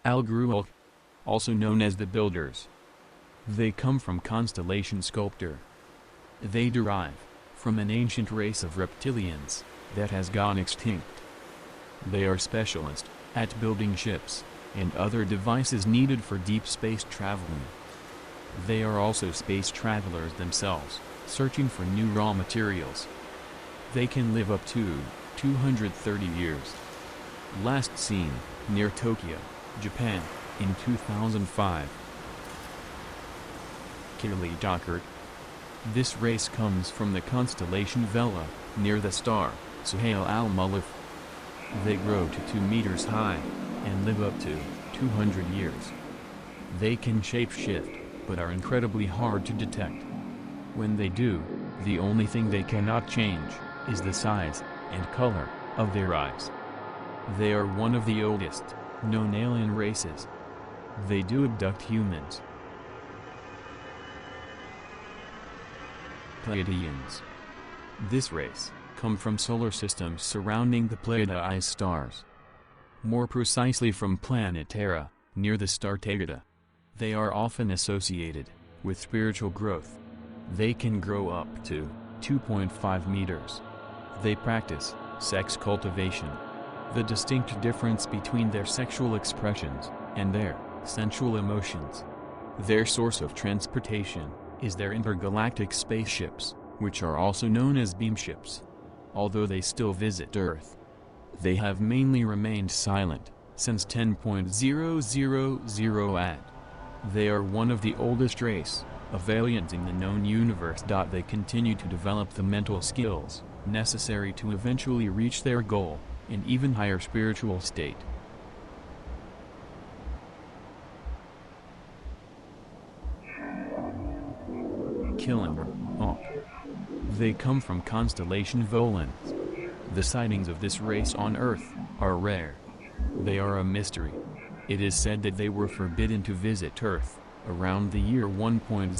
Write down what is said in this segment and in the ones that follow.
Al-Gruul, also known as the Builders. They come from constellation sculptor. They derive from an ancient race of reptilians that has gone extinct. They are specialists at building ships and other devices needed for deep space traveling. They are also space travelers themselves, searching for new raw materials. They can live up to 230 years. Last seen near Tokyo, Japan, in 2005. Kili Dockert. This race comes from the constellation Vela, near the star Suhail al-Mulaf. They grow to 2 meters high and live up to 200 years. They can shapeshift, but are incredibly hard to detect. When they do, the only thing they cannot change is the size and color of their eyes. They are one of the oldest known alien races. They do abduct humans. Pleiadians. This race come from solar systems surrounding the Pleiades stars. More precisely from planet Terra, near the star Taygeta. They are often associated with spiritual growth. They can grow up to 2.5 meters. They practice sex cultivation. The distinct difference between their sexual expressions and their sensual emotions. Their source of transportation is their intergalactic spaceships, which are also known as beamships. Although they still visit Earth, they have mainly remained silent since 10.000 AD. They are one of the oldest race of aliens in the known universe. They continue to develop the mental skills necessary to eventually reach their goal, an even higher spiritual state. Killing Hawk. They come from constellation Volans. The sightings of this race on Earth are rare. They are a mystery. It is said that they were forbidden to visit Earth around the year 1000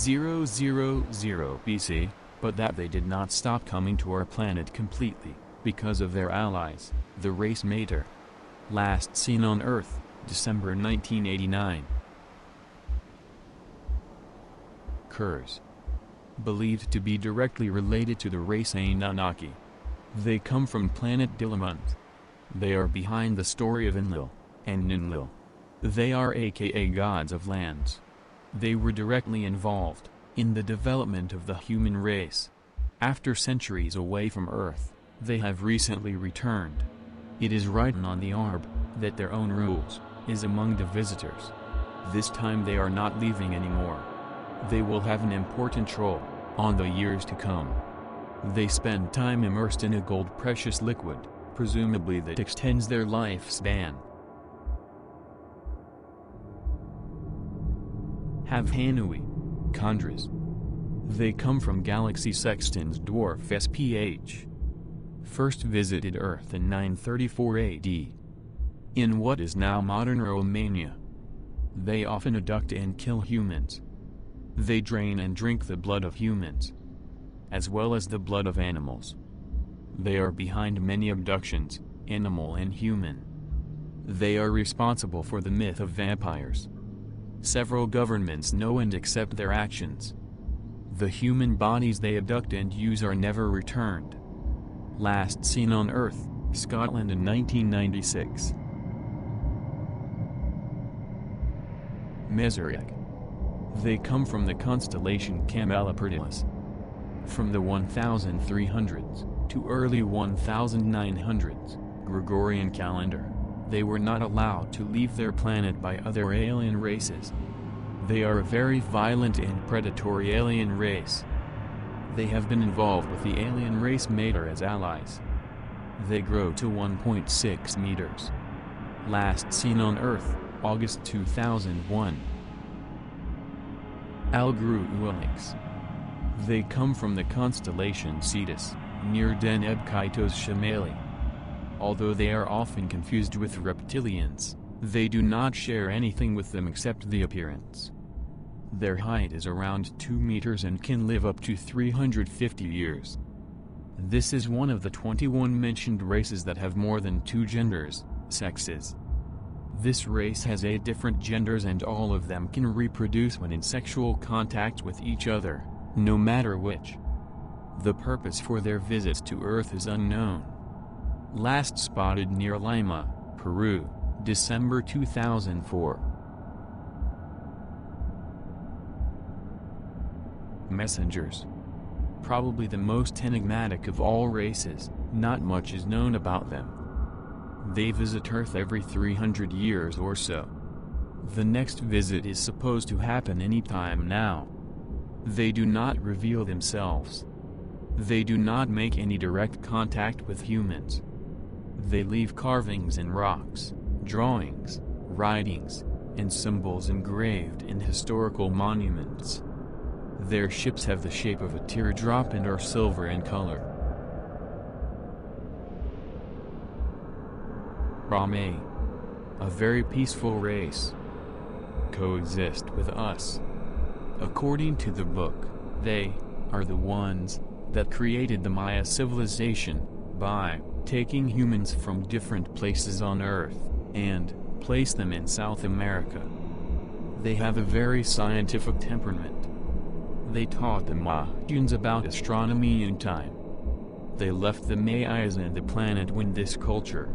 BC, but that they did not stop coming to our planet completely because of their allies, the race Mater. Last seen on Earth, December 1989. Curs. Believed to be directly related to the race Anunnaki. They come from planet Dilamont. They are behind the story of Enlil and Ninlil. They are aka gods of lands. They were directly involved in the development of the human race. After centuries away from Earth, they have recently returned. It is written on the A.R.B that their own rules is among the visitors. This time they are not leaving anymore. They will have an important role on the years to come. They spend time immersed in a gold precious liquid, presumably that extends their lifespan. Have Hanui. Chondras. They come from Galaxy Sexton's dwarf SPH. First visited Earth in 934 AD. In what is now modern Romania. They often abduct and kill humans. They drain and drink the blood of humans, as well as the blood of animals. They are behind many abductions, animal and human. They are responsible for the myth of vampires. Several governments know and accept their actions. The human bodies they abduct and use are never returned. Last seen on Earth, Scotland in 1996. Meseriac. They come from the constellation Camelopardalis. From the 1300s to early 1900s Gregorian calendar, they were not allowed to leave their planet by other alien races. They are a very violent and predatory alien race. They have been involved with the alien race Mater as allies. They grow to 1.6 meters. Last seen on Earth, August 2001. Al-Gruulix. They come from the constellation Cetus, near Deneb Kaitos Shimali. Although they are often confused with reptilians, they do not share anything with them except the appearance. Their height is around 2 meters and can live up to 350 years. This is one of the 21 mentioned races that have more than 2 genders, sexes. This race has 8 different genders and all of them can reproduce when in sexual contact with each other, no matter which. The purpose for their visits to Earth is unknown. Last spotted near Lima, Peru, December 2004. Messengers. Probably the most enigmatic of all races, not much is known about them. They visit Earth every 300 years or so. The next visit is supposed to happen anytime now. They do not reveal themselves. They do not make any direct contact with humans. They leave carvings in rocks, drawings, writings, and symbols engraved in historical monuments. Their ships have the shape of a teardrop and are silver in color. A.R.B, a very peaceful race, coexist with us. According to the book, they are the ones that created the Maya civilization by taking humans from different places on Earth and placed them in South America. They have a very scientific temperament. They taught the Mayans about astronomy and time. They left the Mayas and the planet when this culture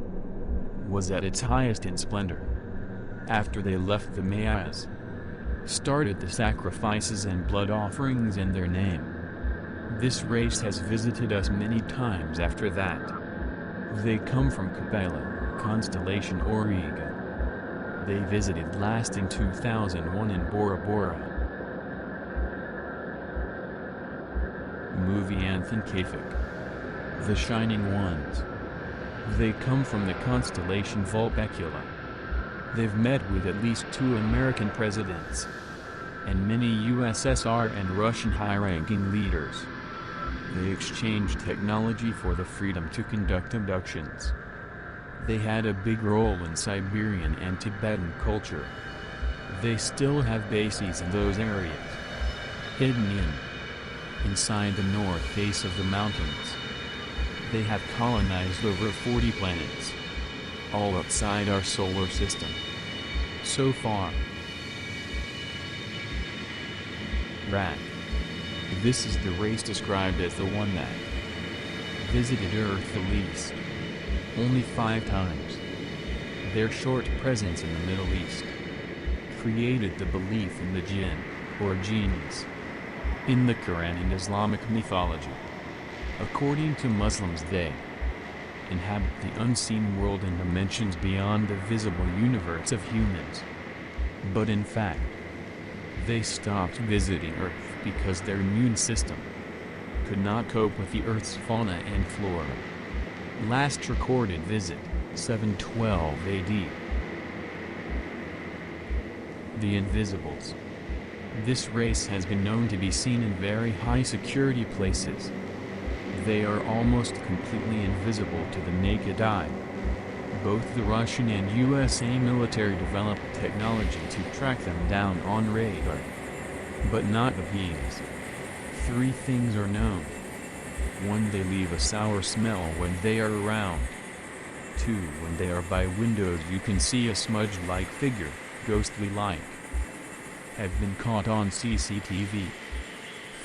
was at its highest in splendor. After they left, the Mayas started the sacrifices and blood offerings in their name. This race has visited us many times after that. They come from Capella, constellation Auriga. They visited last in 2001 in Bora Bora. Movie Anthinkafik. The Shining Ones. They come from the constellation Vulpecula. They've met with at least 2 American presidents and many USSR and Russian high-ranking leaders. They exchanged technology for the freedom to conduct abductions. They had a big role in Siberian and Tibetan culture. They still have bases in those areas, hidden inside the north face of the mountains. They have colonized over 40 planets, all outside our solar system. So far. Rat. This is the race described as the one that visited Earth the least. Only 5 times. Their short presence in the Middle East created the belief in the jinn, or genies, in the Quran and Islamic mythology. According to Muslims, they inhabit the unseen world and dimensions beyond the visible universe of humans. But in fact, they stopped visiting Earth because their immune system could not cope with the Earth's fauna and flora. Last recorded visit, 712 AD. The Invisibles. This race has been known to be seen in very high security places. They are almost completely invisible to the naked eye. Both the Russian and USA military developed technology to track them down on radar. But not the beings. 3 things are known. 1. They leave a sour smell when they are around. 2. When they are by windows you can see a smudge-like figure, ghostly-like. Have been caught on CCTV.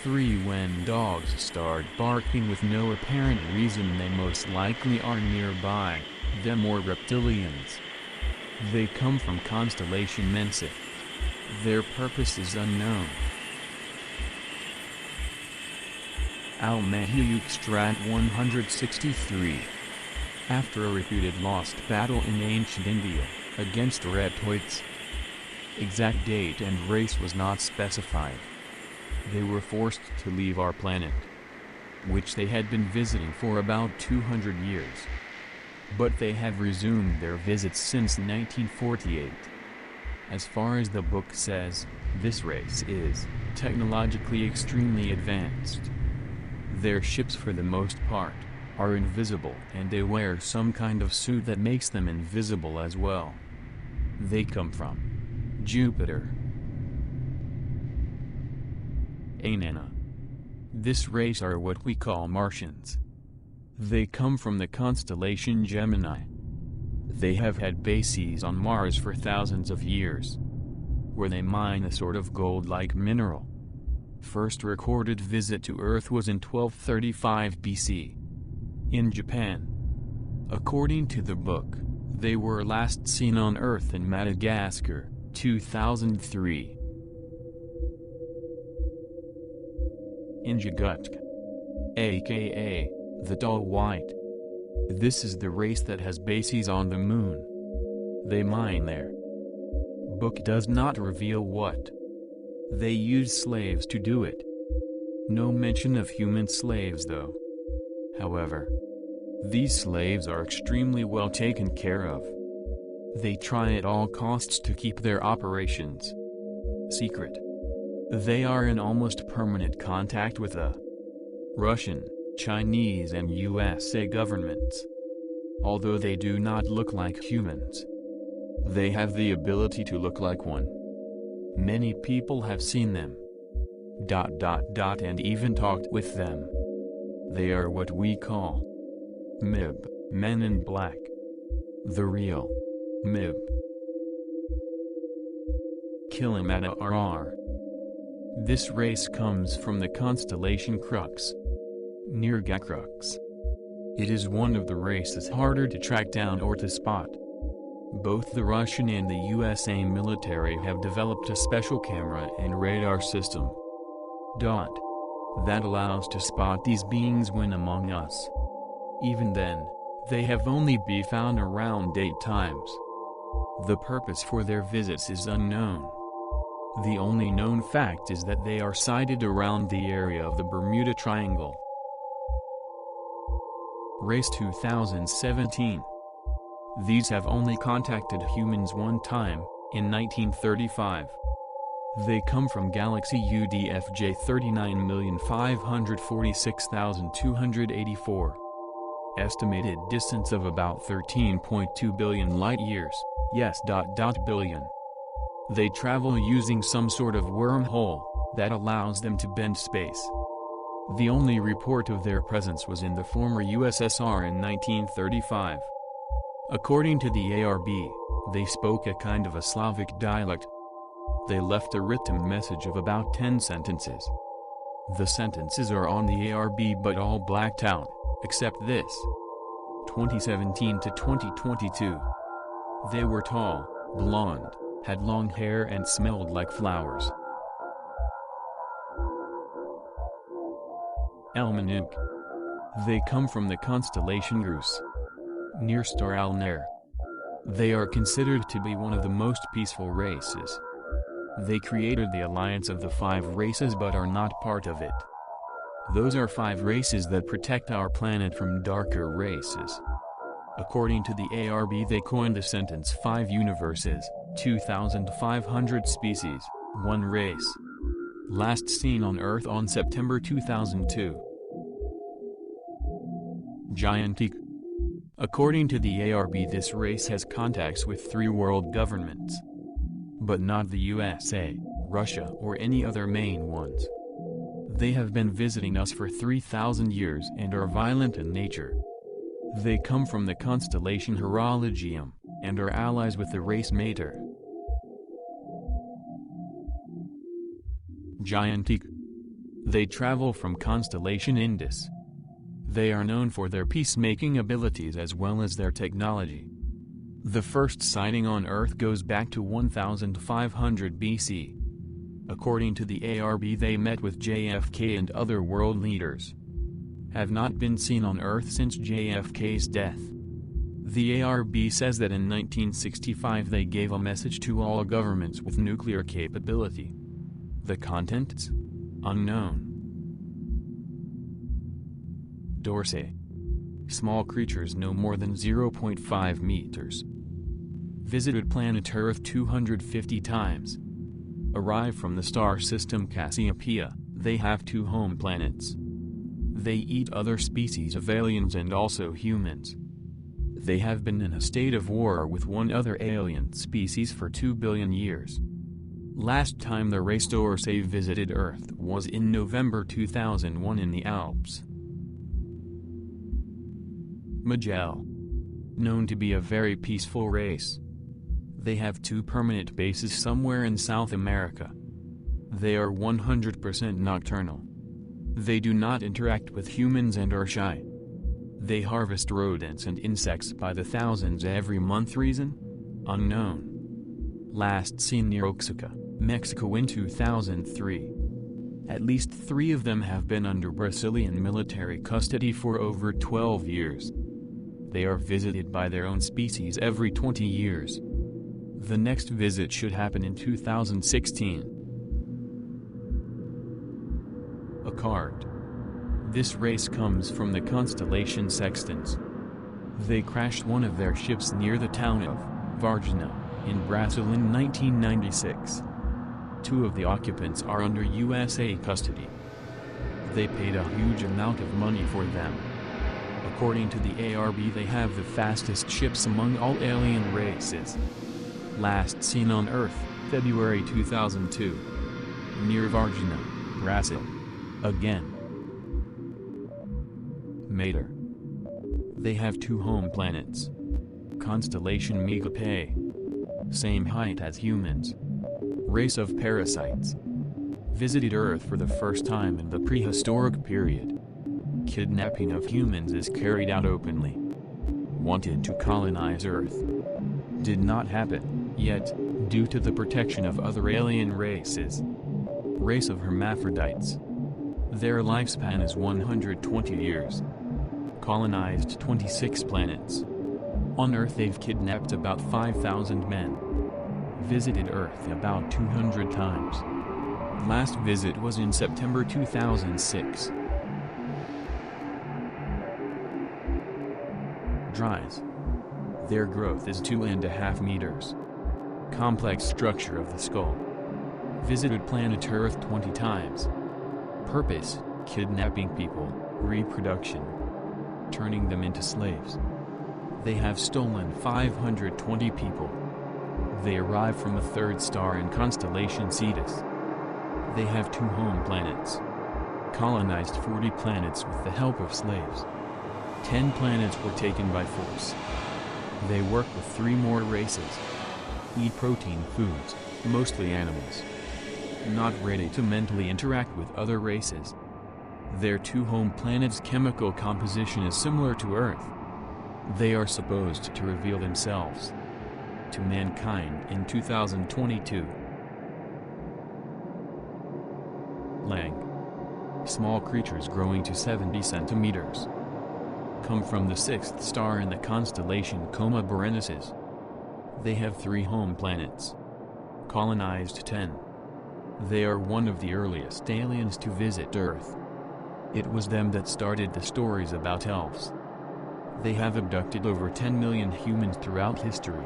3. When dogs start barking with no apparent reason they most likely are nearby, them or reptilians. They come from constellation Mensa. Their purpose is unknown. Al-Mahiyuk Strat 163. After a reputed lost battle in ancient India, against reptoids. Exact date and race was not specified. They were forced to leave our planet, which they had been visiting for about 200 years. But they have resumed their visits since 1948. As far as the book says, this race is technologically extremely advanced. Their ships for the most part are invisible and they wear some kind of suit that makes them invisible as well. They come from Jupiter. Anana. This race are what we call Martians. They come from the constellation Gemini. They have had bases on Mars for thousands of years, where they mine a sort of gold-like mineral. First recorded visit to Earth was in 1235 BC, in Japan. According to the book, they were last seen on Earth in Madagascar, 2003. Injigutka, aka the Tall White. This is the race that has bases on the Moon. They mine there. Book does not reveal what. They use slaves to do it. No mention of human slaves though. However, these slaves are extremely well taken care of. They try at all costs to keep their operations secret. They are in almost permanent contact with the Russian, Chinese and USA governments. Although they do not look like humans, they have the ability to look like one. Many people have seen them. And even talked with them. They are what we call M.I.B, Men in Black. The real M.I.B. A.R.B. This race comes from the constellation Crux, near Gacrux. It is one of the races harder to track down or to spot. Both the Russian and the USA military have developed a special camera and radar system that allows to spot these beings when among us. Even then, they have only been found around 8 times. The purpose for their visits is unknown. The only known fact is that they are sighted around the area of the Bermuda Triangle. Race 2017. These have only contacted humans one time, in 1935. They come from galaxy UDFJ 39,546,284. Estimated distance of about 13.2 billion light-years, billion. They travel using some sort of wormhole that allows them to bend space. The only report of their presence was in the former USSR in 1935. According to the A.R.B, they spoke a kind of a Slavic dialect. They left a written message of about 10 sentences. The sentences are on the A.R.B but all blacked out, except this. 2017 to 2022. They were tall, blonde, had long hair and smelled like flowers. M.I.B. They come from the constellation Grus, near star Alnair. They are considered to be one of the most peaceful races. They created the alliance of the 5 races but are not part of it. Those are 5 races that protect our planet from darker races. According to the A.R.B, they coined the sentence 5 universes, 2,500 species, 1 race. Last seen on Earth on September 2002. Gigantic. According to the A.R.B, this race has contacts with 3 world governments, but not the USA, Russia or any other main ones. They have been visiting us for 3,000 years and are violent in nature. They come from the constellation Horologium, and are allies with the race Mater. Gigantic. They travel from constellation Indus. They are known for their peacemaking abilities as well as their technology. The first sighting on Earth goes back to 1500 BC. According to the A.R.B, they met with JFK and other world leaders. Have not been seen on Earth since JFK's death. The A.R.B says that in 1965 they gave a message to all governments with nuclear capability. The contents? Unknown. Dorsey. Small creatures no more than 0.5 meters. Visited planet Earth 250 times. Arrived from the star system Cassiopeia, they have 2 home planets. They eat other species of aliens and also humans. They have been in a state of war with one other alien species for 2 billion years. Last time the race Dorsey visited Earth was in November 2001 in the Alps. Magellan. known to be a very peaceful race. They have 2 permanent bases somewhere in South America. They are 100% nocturnal. They do not interact with humans and are shy. They harvest rodents and insects by the thousands every month. Reason? Unknown. Last seen near Oaxaca, Mexico in 2003. At least 3 of them have been under Brazilian military custody for over 12 years. They are visited by their own species every 20 years. The next visit should happen in 2016. A card. This race comes from the constellation Sextans. They crashed one of their ships near the town of Varginha, in Brazil in 1996. 2 of the occupants are under USA custody. They paid a huge amount of money for them. According to the A.R.B, they have the fastest ships among all alien races. Last seen on Earth, February 2002. Near Varginha, Brazil. Again. Mater. They have 2 home planets. Constellation M.I.B. Same height as humans. Race of parasites. Visited Earth for the first time in the prehistoric period. Kidnapping of humans is carried out openly. Wanted to colonize Earth. Did not happen, yet, due to the protection of other alien races. Race of hermaphrodites. Their lifespan is 120 years. Colonized 26 planets. On Earth they've kidnapped about 5,000 men. Visited Earth about 200 times. Last visit was in September 2006. Dries. Their growth is 2.5 meters. Complex structure of the skull. Visited planet Earth 20 times. Purpose, kidnapping people, reproduction. Turning them into slaves. They have stolen 520 people. They arrive from a 3rd star in constellation Cetus. They have 2 home planets. Colonized 40 planets with the help of slaves. 10 planets were taken by force. They work with 3 more races. Eat protein foods, mostly animals. Not ready to mentally interact with other races. Their 2 home planets' chemical composition is similar to Earth. They are supposed to reveal themselves to mankind in 2022. Lang. Small creatures growing to 70 centimeters. Come from the 6th star in the constellation Coma Berenices. They have 3 home planets. Colonized 10. They are one of the earliest aliens to visit Earth. It was them that started the stories about elves. They have abducted over 10 million humans throughout history.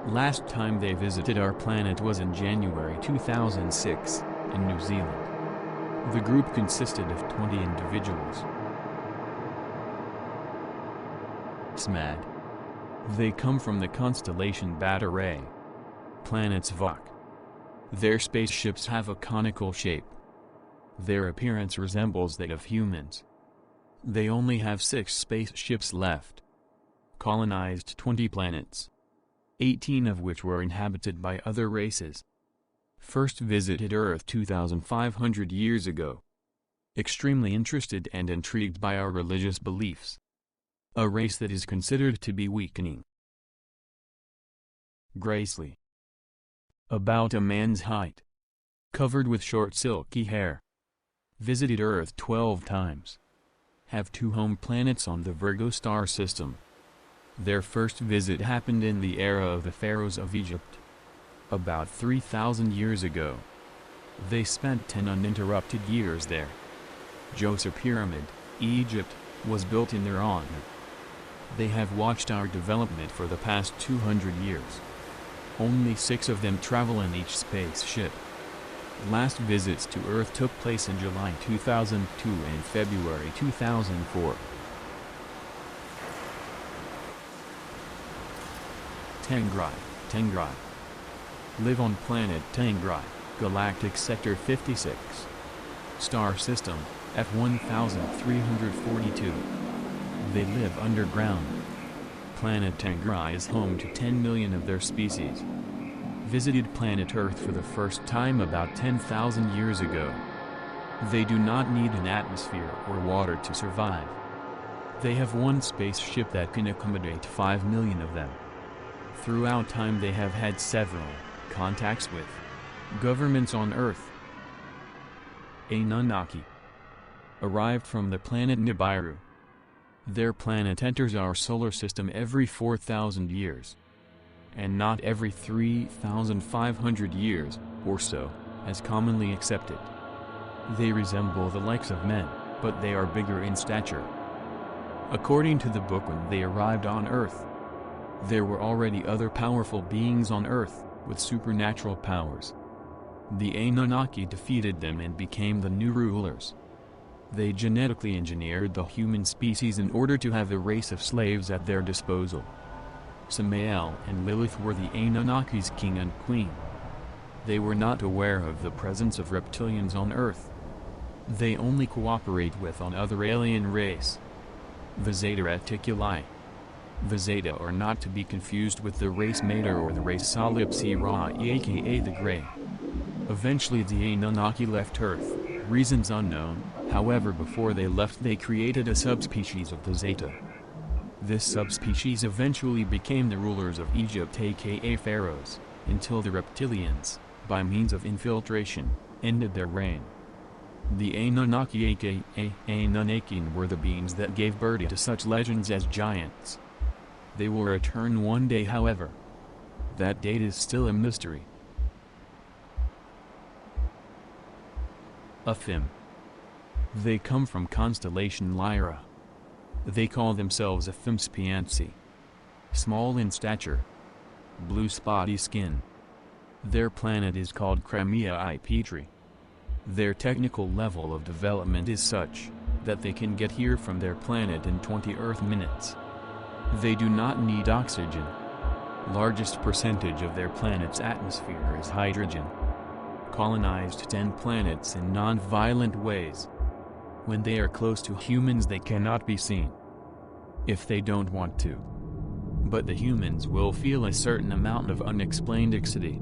Last time they visited our planet was in January 2006, in New Zealand. The group consisted of 20 individuals. SMAD. They come from the constellation Beta Ray. Planets Vok. Their spaceships have a conical shape. Their appearance resembles that of humans. They only have 6 spaceships left. Colonized 20 planets. 18 of which were inhabited by other races. First visited Earth 2,500 years ago. Extremely interested and intrigued by our religious beliefs. A race that is considered to be weakening. Gracely. About a man's height. Covered with short silky hair. Visited Earth 12 times. Have 2 home planets on the Virgo star system. Their first visit happened in the era of the pharaohs of Egypt. About 3,000 years ago. They spent 10 uninterrupted years there. Djoser Pyramid, Egypt, was built in their honor. They have watched our development for the past 200 years. Only 6 of them travel in each spaceship. Last visits to Earth took place in July 2002 and February 2004. Tengri. Live on planet Tengri, Galactic Sector 56. Star System, F1342. They live underground. planet Tengri is home to 10 million of their species. Visited planet Earth for the first time about 10,000 years ago. They do not need an atmosphere or water to survive. They have one spaceship that can accommodate 5 million of them. Throughout time they have had several contacts with governments on Earth. Anunnaki arrived from the planet Nibiru. Their planet enters our solar system every 4,000 years. And not every 3,500 years, or so, as commonly accepted. They resemble the likes of men, but they are bigger in stature. According to the book, when they arrived on Earth, there were already other powerful beings on Earth, with supernatural powers. The Anunnaki defeated them and became the new rulers. They genetically engineered the human species in order to have a race of slaves at their disposal. Samael and Lilith were the Anunnaki's king and queen. They were not aware of the presence of reptilians on Earth. They only cooperate with on other alien race. The Zeta Reticuli. The Zeta are not to be confused with the race Mater or the race Solipsirae, aka the Grey. Eventually the Anunnaki left Earth, reasons unknown. However, before they left they created a subspecies of the Zeta. This subspecies eventually became the rulers of Egypt, aka pharaohs, until the Reptilians, by means of infiltration, ended their reign. The Anunnaki, aka Anunnakin, were the beings that gave birth to such legends as giants. They will return one day, however. That date is still a mystery. Aphim. They come from constellation Lyra. They call themselves Aphim Spiansi. Small in stature. Blue spotty skin. Their planet is called Crimea Petri. Their technical level of development is such that they can get here from their planet in 20 Earth minutes. They do not need oxygen. Largest percentage of their planet's atmosphere is hydrogen. Colonized 10 planets in non-violent ways. When they are close to humans they cannot be seen. If they don't want to. But the humans will feel a certain amount of unexplained anxiety.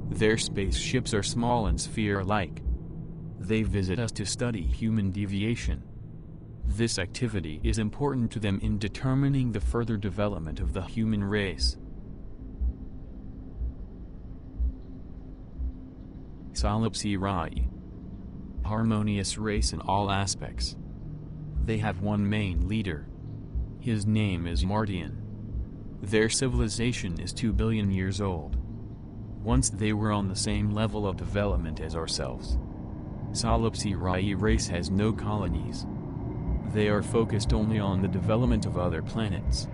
Their spaceships are small and sphere-like. They visit us to study human deviation. This activity is important to them in determining the further development of the human race. Solipsirae. Harmonious race in all aspects. They have one main leader. His name is Martian. Their civilization is 2 billion years old. Once they were on the same level of development as ourselves. Solipsirae race has no colonies. They are focused only on the development of other planets.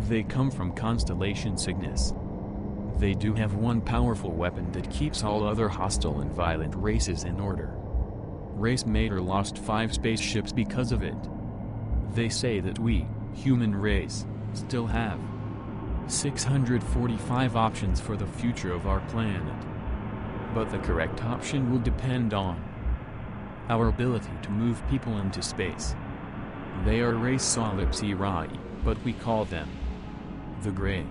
They come from constellation Cygnus. They do have one powerful weapon that keeps all other hostile and violent races in order. Race Mater lost 5 spaceships because of it. They say that we, human race, still have 645 options for the future of our planet. But the correct option will depend on our ability to move people into space. They are race Solipsirae, but we call them the Grey.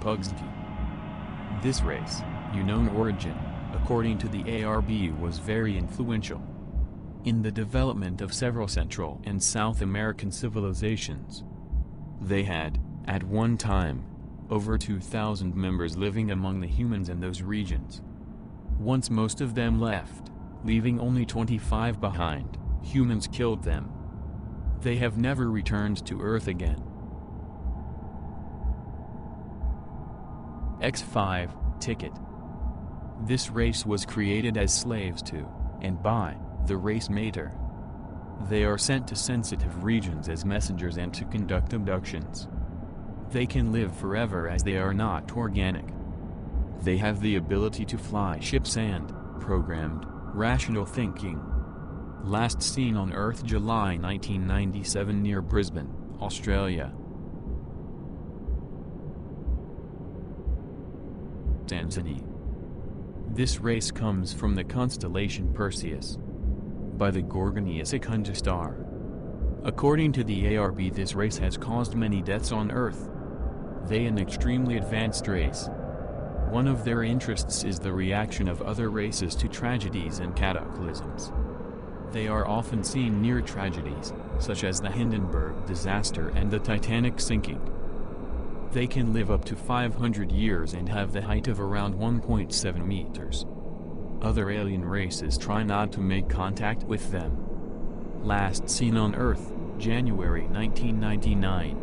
Pugsky. This race, unknown origin, according to the A.R.B, was very influential in the development of several Central and South American civilizations. They had, at one time, over 2,000 members living among the humans in those regions. Once most of them left, leaving only 25 behind, humans killed them. They have never returned to Earth again. X5, Ticket. This race was created as slaves to, and by, the race Mater. They are sent to sensitive regions as messengers and to conduct abductions. They can live forever as they are not organic. They have the ability to fly ships and, programmed, rational thinking. Last seen on Earth July 1997 near Brisbane, Australia. Tanzania. This race comes from the constellation Perseus, by the Gorgonia Secunda star. According to the A.R.B, this race has caused many deaths on Earth. They an extremely advanced race. One of their interests is the reaction of other races to tragedies and cataclysms. They are often seen near tragedies, such as the Hindenburg disaster and the Titanic sinking. They can live up to 500 years and have the height of around 1.7 meters. Other alien races try not to make contact with them. Last seen on Earth, January 1999.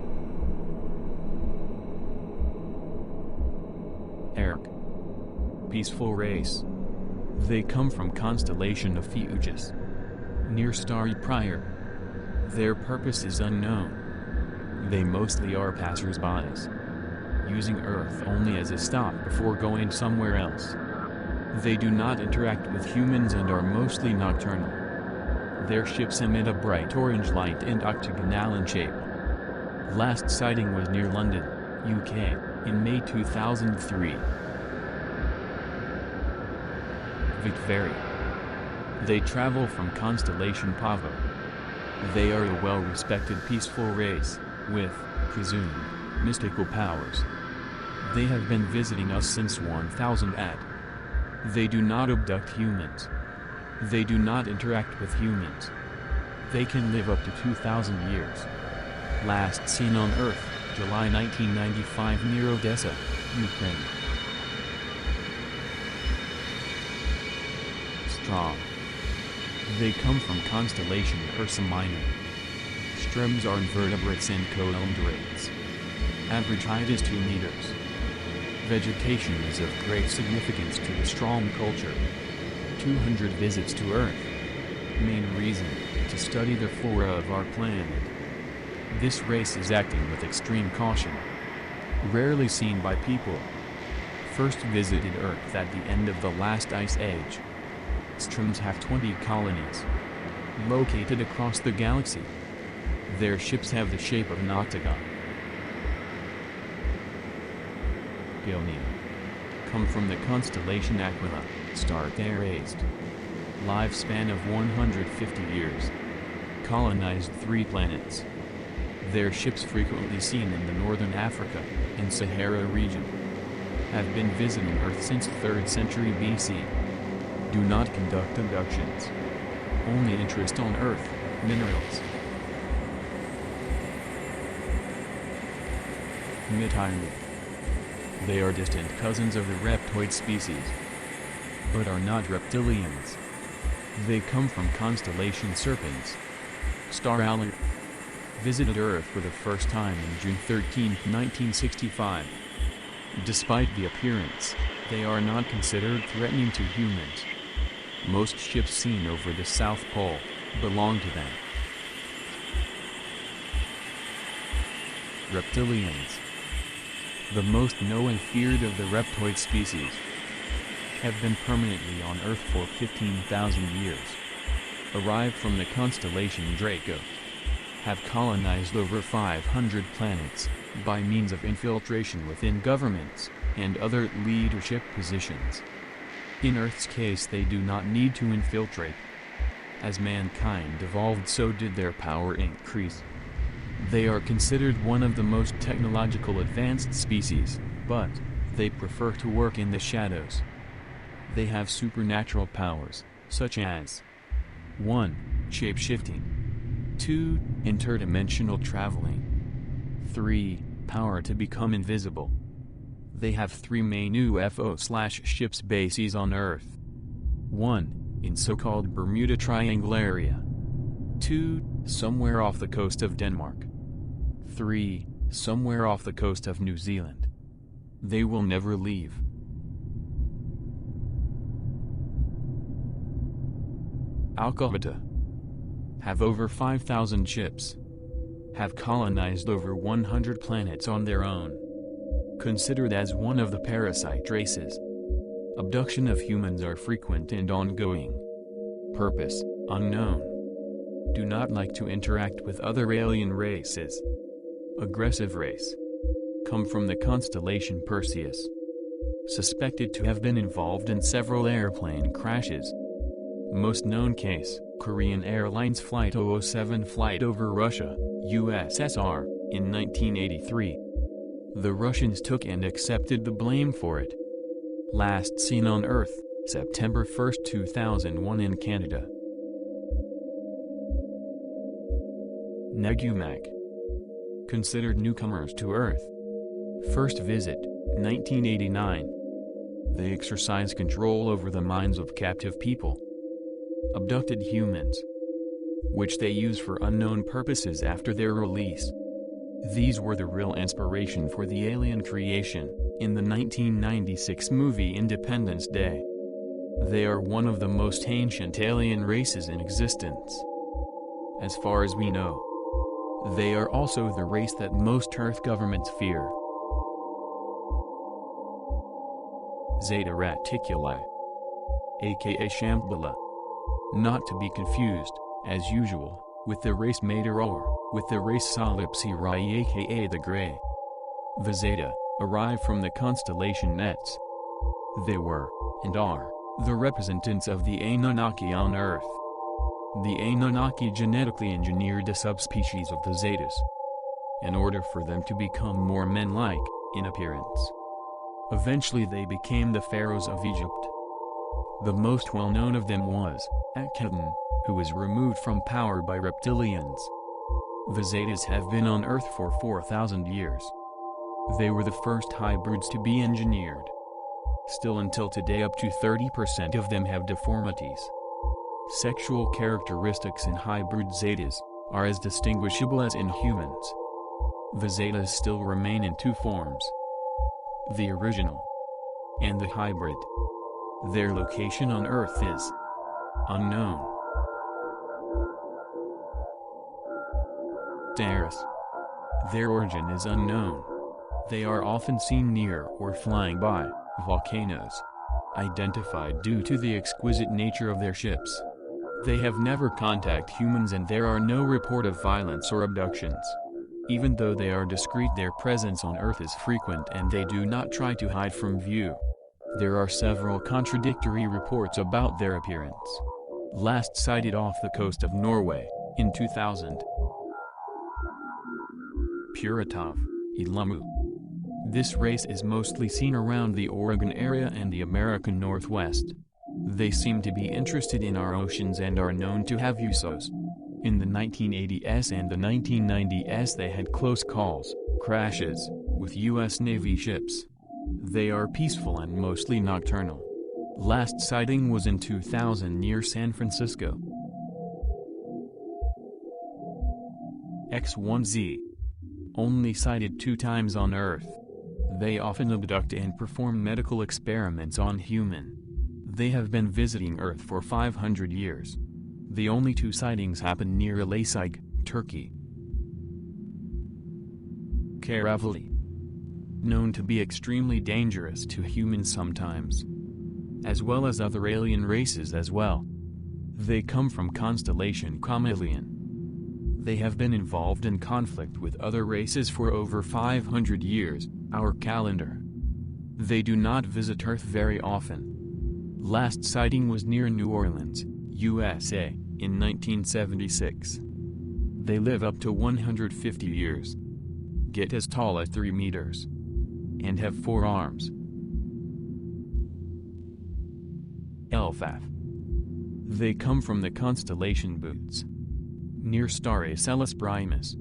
A.R.B. Peaceful race. They come from constellation of Fucus, near starry Prior. Their purpose is unknown. They mostly are passers-by, using Earth only as a stop before going somewhere else. They do not interact with humans and are mostly nocturnal. Their ships emit a bright orange light and octagonal in shape. Last sighting was near London, UK, in May 2003. Victory. They travel from constellation Pavo. They are a well-respected peaceful race, with, presumed, mystical powers. They have been visiting us since 1000 AD. They do not abduct humans. They do not interact with humans. They can live up to 2,000 years. Last seen on Earth, July 1995 near Odessa, Ukraine. Strom. They come from constellation Ursa Minor. Stroms are invertebrates and coelenterates. Average height is 2 meters. Vegetation is of great significance to the Strom culture. 200 visits to Earth. Main reason, to study the flora of our planet. This race is acting with extreme caution. Rarely seen by people. First visited Earth at the end of the last ice age. Stroms have 20 colonies, located across the galaxy. Their ships have the shape of an octagon. Gilnean. Come from the constellation Aquila, star Therazed. Lifespan of 150 years. Colonized 3 planets. Their ships frequently seen in the northern Africa and Sahara region. Have been visiting Earth since 3rd century BC. Do not conduct abductions. Only interest on Earth, minerals. M.I.B. They are distant cousins of the reptoid species, but are not reptilians. They come from constellation Serpens. Star Alert. Visited Earth for the first time in June 13, 1965. Despite the appearance, they are not considered threatening to humans. Most ships seen over the South Pole belong to them. Reptilians. The most known and feared of the reptoid species. Have been permanently on Earth for 15,000 years. Arrived from the constellation Draco. Have colonized over 500 planets, by means of infiltration within governments, and other leadership positions. In Earth's case they do not need to infiltrate. As mankind evolved, so did their power increase. They are considered one of the most technological advanced species, but they prefer to work in the shadows. They have supernatural powers, such as 1. Shape-shifting, 2. Interdimensional traveling, 3. Power to become invisible. They have 3 main UFO/ships bases on Earth. 1. In so-called Bermuda Triangle area. 2. Somewhere off the coast of Denmark. 3. Somewhere off the coast of New Zealand. They will never leave. Alcohbata. Have over 5,000 ships. Have colonized over 100 planets on their own. Considered as one of the parasite races. Abduction of humans are frequent and ongoing. Purpose, unknown. Do not like to interact with other alien races. Aggressive race. Come from the constellation Perseus. Suspected to have been involved in several airplane crashes. Most known case, Korean Airlines Flight 007 flight over Russia, USSR, in 1983. The Russians took and accepted the blame for it. Last seen on Earth, September 1, 2001 in Canada. Negumac. Considered newcomers to Earth. First visit, 1989. They exercise control over the minds of captive people. Abducted humans, which they use for unknown purposes after their release. These were the real inspiration for the alien creation, in the 1996 movie Independence Day. They are one of the most ancient alien races in existence. As far as we know, they are also the race that most Earth governments fear. Zeta Reticuli, aka Shambhala. Not to be confused, as usual, with the race Mater or with the race Solipsirae aka the Grey. The Zeta arrived from the constellation Nets. They were, and are, the representatives of the Anunnaki on Earth. The Anunnaki genetically engineered a subspecies of the Zetas, in order for them to become more men-like, in appearance. Eventually they became the pharaohs of Egypt. The most well-known of them was Akhenaten, who was removed from power by reptilians. The Zetas have been on Earth for 4,000 years. They were the first hybrids to be engineered. Still until today up to 30% of them have deformities. Sexual characteristics in hybrid Zetas are as distinguishable as in humans. The Zetas still remain in two forms: the original and the hybrid. Their location on Earth is unknown. Taurus. Their origin is unknown. They are often seen near or flying by volcanoes, identified due to the exquisite nature of their ships. They have never contacted humans and there are no report of violence or abductions. Even though they are discreet, their presence on Earth is frequent and they do not try to hide from view. There are several contradictory reports about their appearance. Last sighted off the coast of Norway, in 2000. Puritov, Ilamu. This race is mostly seen around the Oregon area and the American Northwest. They seem to be interested in our oceans and are known to have USOs. In the 1980s and the 1990s they had close calls, crashes, with U.S. Navy ships. They are peaceful and mostly nocturnal. Last sighting was in 2000 near San Francisco. X1Z. Only sighted 2 times on Earth. They often abduct and perform medical experiments on human. They have been visiting Earth for 500 years. The only 2 sightings happened near Elazig, Turkey. Caravali. Known to be extremely dangerous to humans sometimes, as well as other alien races as well. They come from constellation Chameleon. They have been involved in conflict with other races for over 500 years, our calendar. They do not visit Earth very often. Last sighting was near New Orleans, USA, in 1976. They live up to 150 years, get as tall as 3 meters, and have 4 arms. Elfaf. They come from the constellation Boots, near star Acellus Primus.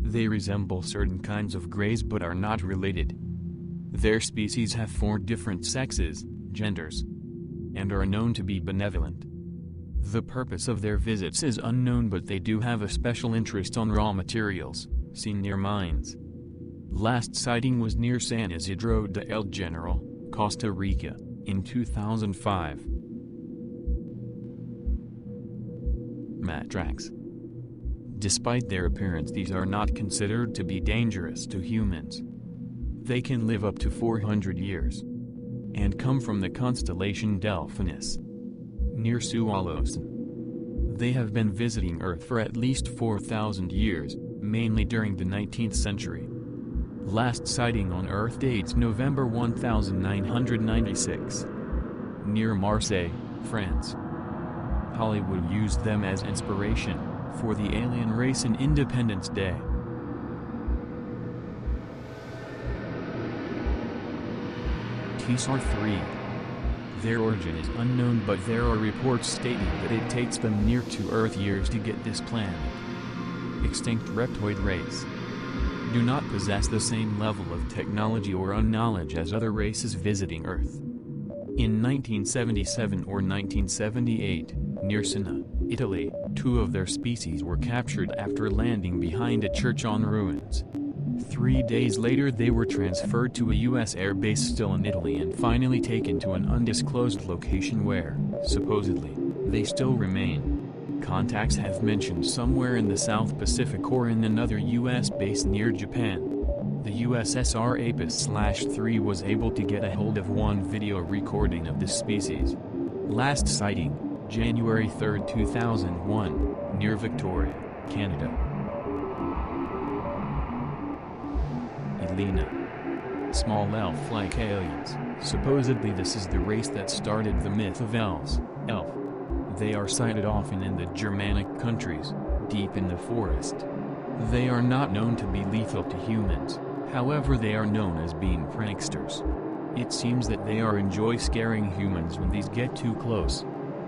They resemble certain kinds of greys but are not related. Their species have 4 different sexes, genders, and are known to be benevolent. The purpose of their visits is unknown, but they do have a special interest on raw materials, seen near mines. Last sighting was near San Isidro de El General, Costa Rica, in 2005. Matrax. Despite their appearance, these are not considered to be dangerous to humans. They can live up to 400 years, and come from the constellation Delphinus, near Suwalosen. They have been visiting Earth for at least 4,000 years, mainly during the 19th century. Last sighting on Earth dates November 1996, near Marseille, France. Hollywood used them as inspiration for the alien race in Independence Day. TSAR-3. Their origin is unknown, but there are reports stating that it takes them near to Earth years to get this planet. Extinct reptoid race. Do not possess the same level of technology or knowledge as other races visiting Earth. In 1977 or 1978, near Siena, Italy, 2 of their species were captured after landing behind a church on ruins. 3 days later they were transferred to a U.S. air base still in Italy and finally taken to an undisclosed location where, supposedly, they still remain. Contacts have mentioned somewhere in the South Pacific or in another U.S. base near Japan. The USSR A.R.B/3 was able to get a hold of one video recording of this species. Last sighting, January 3, 2001, near Victoria, Canada. Elena. Small elf-like aliens. Supposedly this is the race that started the myth of elves. Elf. They are sighted often in the Germanic countries, deep in the forest. They are not known to be lethal to humans, however they are known as being pranksters. It seems that they enjoy scaring humans when these get too close.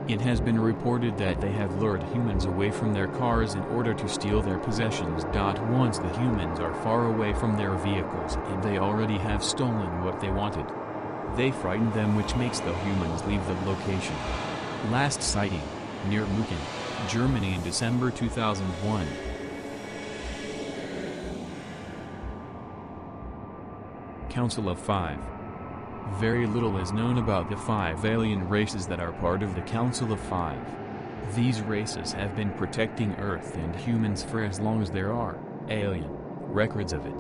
It has been reported that they have lured humans away from their cars in order to steal their possessions. Once the humans are far away from their vehicles and they already have stolen what they wanted, they frighten them, which makes the humans leave the location. Last sighting, near Muchen, Germany in December 2001. Council of Five. Very little is known about the 5 alien races that are part of the Council of Five. These races have been protecting Earth and humans for as long as there are alien records of it.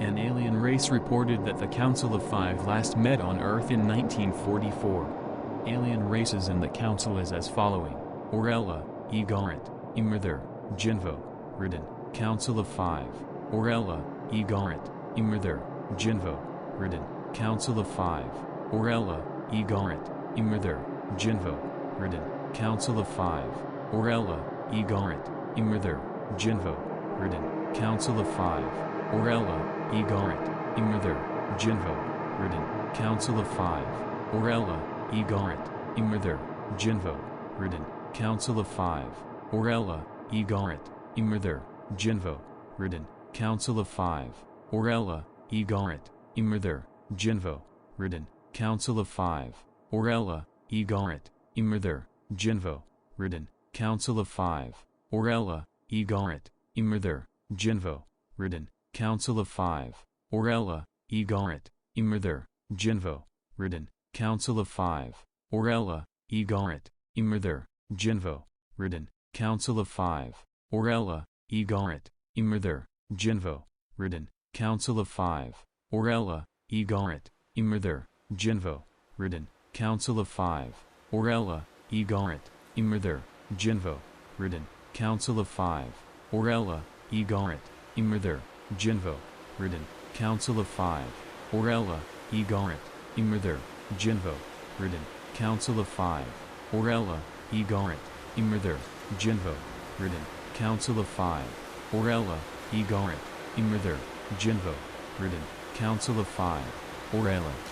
An alien race reported that the Council of Five last met on Earth in 1944. Alien races in the Council is as following: Orella, Egarant, Imrther, Jinvo, Ridden. Council of Five. Orella, Egarant, Imrther, Jinvo, Ridden. Council of Five. Orella, Egarant, Imrther, Jinvo, Ridden. Council of Five. Orella, Egarant, Imrther, Jinvo, Ridden. Council of Five. Orella, Egarant, Imrther, Jinvo, Ridden. Council of Five. Orella, Egarant, Imrther, Jinvo, Ridden. Council of Five. Orella, Egarant, Imrther, Jinvo, Ridden. Council of Five. Orella, Egarant, Imrther, Jinvo, Ridden. Council of Five. Orella, Egarant, Imrther, Jinvo, Ridden. Council of Five. Orella, Egarant, Imrther, Jinvo, Ridden. Council of Five. Orella, Egarant, Imrther, Jinvo, Ridden. Council of Five. Orella, Egarant, Imrther, Jinvo, Ridden. Council of Five. Orella, Egarant, Imrther, Jinvo, Ridden. Council of Five. Orella, Egarant, Imrther, Jinvo, Ridden. Council of Five. Orella, Egarant, Imrther, Jinvo, Ridden. Council of Five. Orella, Egarant, Imrther, Jinvo, Ridden. Council of Five. Orella, Egarant, Imrther, Jinvo, Ridden. Council of Five. Orella, Egarant, Imrther, Jinvo, Ridden. Council of Five. Orella, Egarant, Imrther, Jinvo, Ridden. Council of Five. Orella,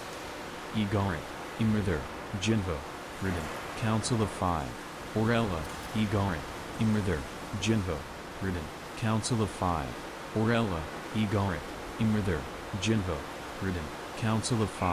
Egarant, Imrther, Jinvo, Ridden. Council of Five. Orella, Egarant, Imrther, Jinvo, Ridden. Council of Five. Orella, Egarant, Imrther, Jinvo, Ridden. Council of Five.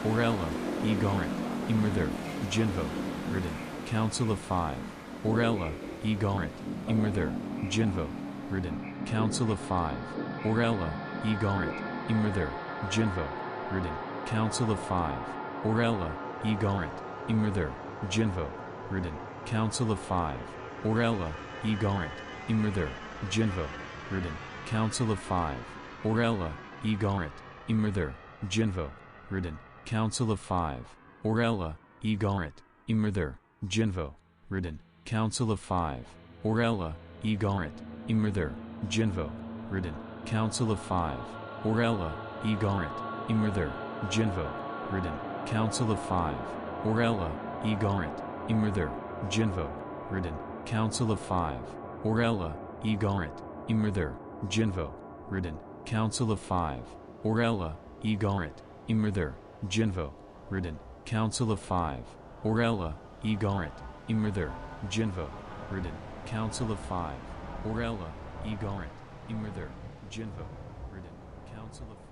Orella, Egarant, Imrther, Jinvo, Ridden. Council of Five. Orella, Egarant, Imrther, Jinvo, Ridden. Council of Five. Orella, Egarant, Imrther, Jinvo, Ridden. Council of Five. Orella, Egarant, Imrther, Jinvo, Ridden. Council of Five. Orella, Egarant, Imrther, Jinvo, Ridden. Council of Five. Orella, Egarant, Imrther, Jinvo, Ridden. Council of Five. Orella, Egarant, Imrther, Jinvo, Ridden. Council of Five. Orella, Egarant, Imrther, Jinvo, Ridden. Council of Five. Orella, Egarant, Imrther, Jinvo, Ridden. Council of Five. Orella, Egarant, Imrther, Jinvo, Ridden, Council of Five, Orella, Igaret, Imerther, Jinvo, Ridden, Council of Five, Orella, Igaret, Imerther, Jinvo, Ridden, Council of Five, Orella, Igaret, Imerther, Jinvo, Ridden, Council of Five, Orella, Igaret, Imerther, Jinvo, Ridden, Council of